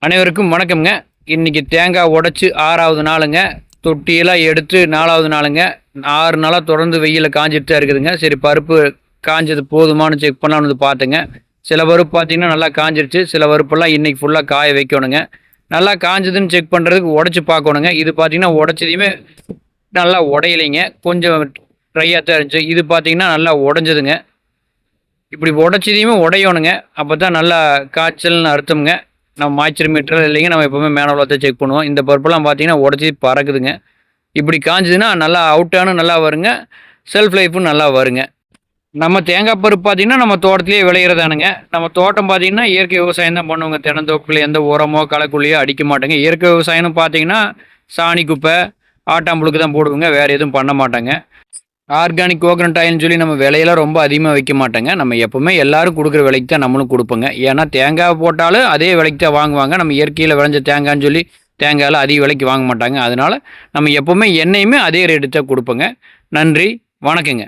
அனைவருக்கும் வணக்கம்ங்க. இன்னைக்கு தேங்காய் உடைச்சு 6வது நாளுங்க. தொட்டியெல்லாம் எடுத்து 4வது நாளுங்க. 6 நாளா தொடர்ந்து வெயில்ல காஞ்சிட்டு தான் இருக்குதுங்க. சரி பருப்பு காஞ்சது போதுமான்னு செக் பண்ணலாம்னு வந்து பார்த்தேங்க. சில பருப்பு பார்த்தீங்கன்னா நல்லா காஞ்சிருச்சு. சில பருப்பெல்லாம் இன்னைக்கு ஃபுல்லா காய வைக்கணுங்க. நல்லா காஞ்சதுன்னு செக் பண்ணுறதுக்கு உடைச்சு பார்க்கணுங்க. இது பார்த்தீங்கன்னா உடைச்சதையுமே நல்லா உடையலைங்க. கொஞ்சம் ட்ரையாக தான் இருந்துச்சு. இது பார்த்தீங்கன்னா நல்லா உடைஞ்சதுங்க. இப்படி உடைச்சதையுமே உடையணுங்க. அப்போ தான் நல்லா காய்ச்சல்னு அர்த்தம்ங்க. நம்ம மாய்ச்சர் மீட்டர் இல்லைங்க, நம்ம எப்போவுமே மேனுவலாக தான் செக் பண்ணுவோம். இந்த பருப்பெல்லாம் பார்த்தீங்கன்னா உடச்சி பறக்குதுங்க. இப்படி காஞ்சதுன்னா நல்லா அவுட்டானும் நல்லா வருங்க. செல்ஃப் லைஃபும் நல்லா வருங்க. நம்ம தேங்காய் பருப்பு பார்த்தீங்கன்னா நம்ம தோட்டத்திலேயே விளையிறதானுங்க. நம்ம தோட்டம் பார்த்தீங்கன்னா இயற்கை விவசாயம் தான் பண்ணுவோங்க. தென்னந்தோப்புல எந்த உரமோ களைக்கொல்லியோ அடிக்க மாட்டேங்க. இயற்கை விவசாயம்னு பார்த்தீங்கன்னா சாணி குப்பை ஆட்டாம்புழுக்கு தான் போடுவோங்க. வேறு எதுவும் பண்ண மாட்டாங்க. ஆர்கானிக் கோகனட் ஆயில்னு சொல்லி நம்ம விலையெல்லாம் ரொம்ப அதிகமாக வைக்க மாட்டோங்க. நம்ம எப்பவுமே எல்லாரும் கொடுக்குற விலைக்கு தான் நம்மளும் கொடுப்போங்க. ஏன்னா தேங்காய் போட்டாலும் அதே விலைக்கு தான் வாங்குவாங்க. நம்ம இயற்கையில் விளைஞ்ச தேங்காய்ன்னு சொல்லி தேங்காயில் அதிக விலைக்கு வாங்க மாட்டாங்க. அதனால நம்ம எப்பவுமே எண்ணெயுமே அதே ரேட்டு தான் கொடுப்போங்க. நன்றி, வணக்கங்க.